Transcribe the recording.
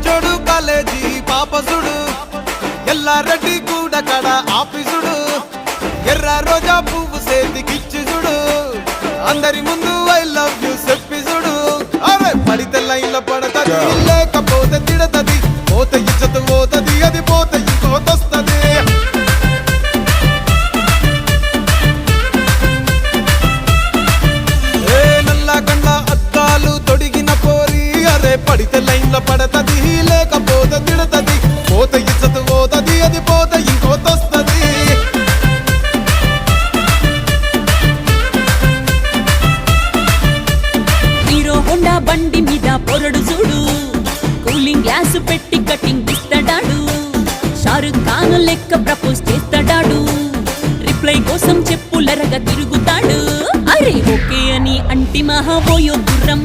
జోడు కాలేజీ పాపసుడు ఎల్లారెడ్డి కూడా కడ ఆఫీసుడు ఎర్ర రోజా పువ్వు సేతికిచ్చి చూడు అందరి ముందు ఐ లవ్ యూ చెప్పిసుడు అరే పడితే లైన్ల పడతది లేకపోతే తిడతది పోత ఇచ్చత పోతది అది పోత ఇంకోతొస్తది నల్ల కండ్ల అద్దాలు తొడిగిన పోరి అరే పడితే లైన్ల పడతది లేకపోతే తిడతది పోత ఇచ్చత పోతది అది పోత ఇంకోతొస్తది హీరో హోండా బండి మీద పొరడు చూడు కూలింగ్ గ్లాస్ పెట్టి కటింగ్ ఇస్తాడాడు షారుఖ్ ఖాన్ లెక్క ప్రపోజ్ చేస్తాడాడు రిప్లై కోసం చెప్పులరగా తిరుగుతాడు అరే ఓకే అని అంటి మహాబోయో గుర్రం